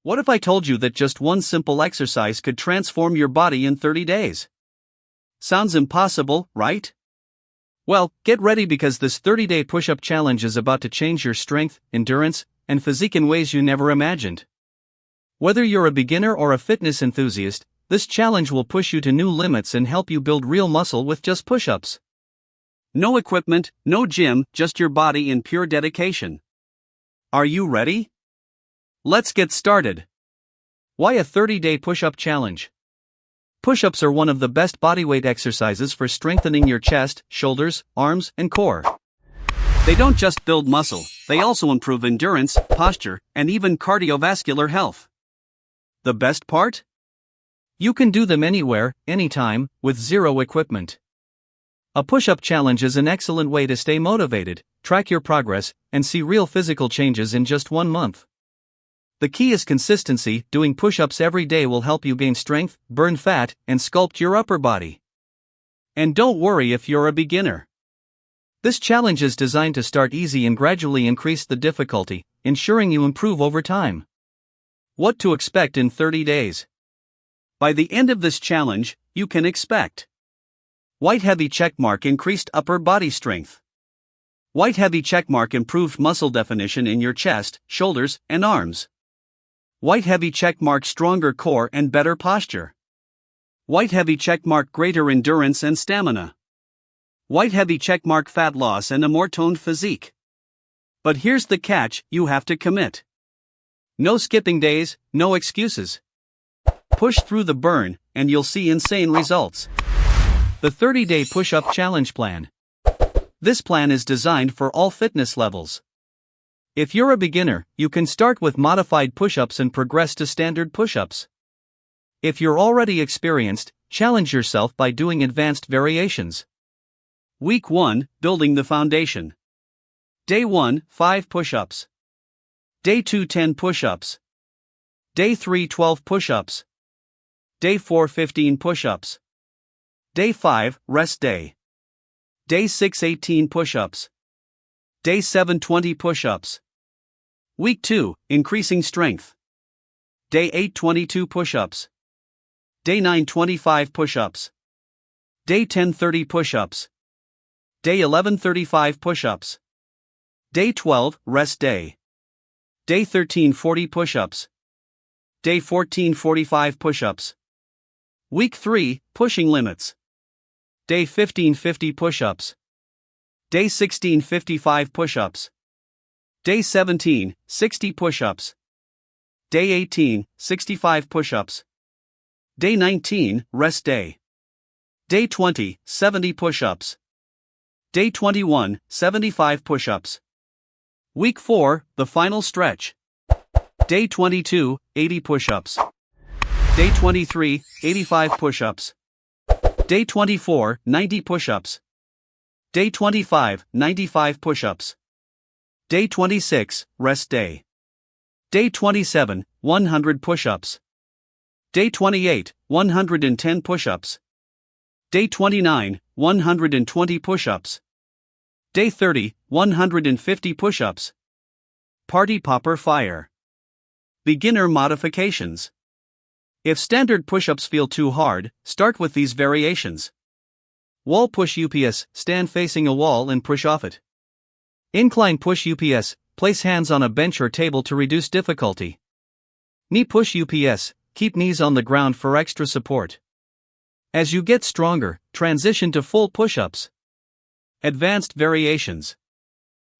What if I told you that just one simple exercise could transform your body in 30 days? Sounds impossible, right? Well, get ready because this 30-day push-up challenge is about to change your strength, endurance, and physique in ways you never imagined. Whether you're a beginner or a fitness enthusiast, this challenge will push you to new limits and help you build real muscle with just push-ups. No equipment, no gym, just your body in pure dedication. Are you ready? Let's get started. Why a 30-day push-up challenge? Push-ups are one of the best bodyweight exercises for strengthening your chest, shoulders, arms, and core. They don't just build muscle, they also improve endurance, posture, and even cardiovascular health. The best part? You can do them anywhere, anytime, with zero equipment. A push-up challenge is an excellent way to stay motivated, track your progress, and see real physical changes in just 1 month. The key is consistency. Doing push-ups every day will help you gain strength, burn fat, and sculpt your upper body. And don't worry if you're a beginner. This challenge is designed to start easy and gradually increase the difficulty, ensuring you improve over time. What to expect in 30 days? By the end of this challenge, you can expect white heavy checkmark increased upper body strength. White heavy checkmark improved muscle definition in your chest, shoulders, and arms. White heavy checkmark stronger core and better posture. White heavy checkmark greater endurance and stamina. White heavy checkmark fat loss and a more toned physique. But here's the catch, you have to commit. No skipping days, no excuses. Push through the burn, and you'll see insane results. The 30-day push-up challenge plan. This plan is designed for all fitness levels. If you're a beginner, you can start with modified push-ups and progress to standard push-ups. If you're already experienced, challenge yourself by doing advanced variations. Week 1, building the foundation. Day 1, 5 push-ups. Day 2, 10 push-ups. Day 3, 12 push-ups. Day 4, 15 push-ups. Day 5, rest day. Day 6, 18 push-ups. Day 7, 20 push-ups. Week 2, increasing strength. Day 8, 22 push-ups. Day 9, 25 push-ups. Day 10, 30 push-ups. Day 11, 35 push-ups. Day 12, rest day. Day 13, 40 push-ups. Day 14, 45 push-ups. Week 3, pushing limits. Day 15, 50 push-ups. Day 16, 55 push-ups. Day 17, 60 push-ups. Day 18, 65 push-ups. Day 19, rest day. Day 20, 70 push-ups. Day 21, 75 push-ups. Week 4, the final stretch. Day 22, 80 push-ups. Day 23, 85 push-ups. Day 24, 90 push-ups. Day 25, 95 push-ups. Day 26, rest day. Day 27, 100 push-ups. Day 28, 110 push-ups. Day 29, 120 push-ups. Day 30, 150 push-ups. Party popper fire. Beginner modifications. If standard push-ups feel too hard, start with these variations. Wall push UPS, stand facing a wall and push off it. Incline push UPS, place hands on a bench or table to reduce difficulty. Knee push UPS, keep knees on the ground for extra support. As you get stronger, transition to full push-ups. Advanced variations.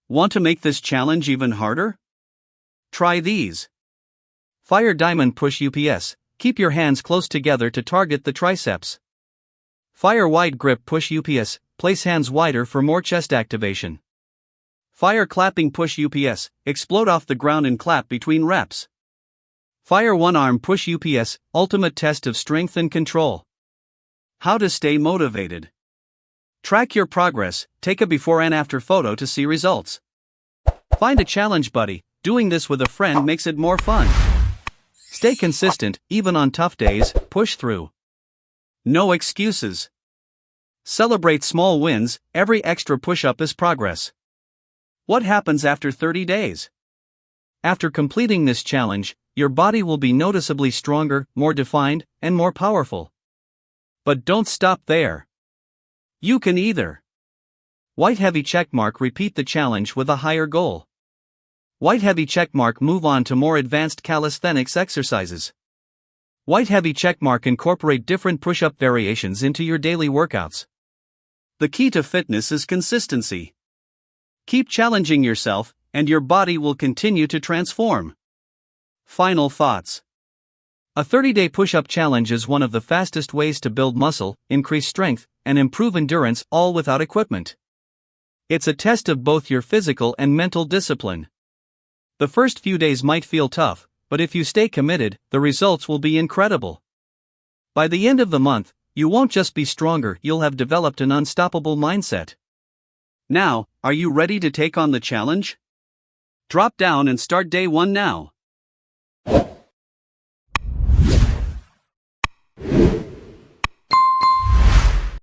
Want to make this challenge even harder? Try these. Fire diamond push UPS, keep your hands close together to target the triceps. Fire wide grip push UPS, place hands wider for more chest activation. Fire clapping push UPS, explode off the ground and clap between reps. Fire one arm push UPS, ultimate test of strength and control. How to stay motivated. Track your progress, take a before and after photo to see results. Find a challenge buddy, doing this with a friend makes it more fun. Stay consistent, even on tough days, push through. No excuses. Celebrate small wins, every extra push-up is progress. What happens after 30 days? After completing this challenge, your body will be noticeably stronger, more defined, and more powerful. But don't stop there. You can either white heavy checkmark repeat the challenge with a higher goal. White heavy checkmark move on to more advanced calisthenics exercises. White heavy checkmark incorporate different push-up variations into your daily workouts. The key to fitness is consistency. Keep challenging yourself, and your body will continue to transform. Final thoughts. A 30-day push-up challenge is one of the fastest ways to build muscle, increase strength, and improve endurance, all without equipment. It's a test of both your physical and mental discipline. The first few days might feel tough, but if you stay committed, the results will be incredible. By the end of the month, you won't just be stronger, you'll have developed an unstoppable mindset. Now, are you ready to take on the challenge? Drop down and start day 1 now.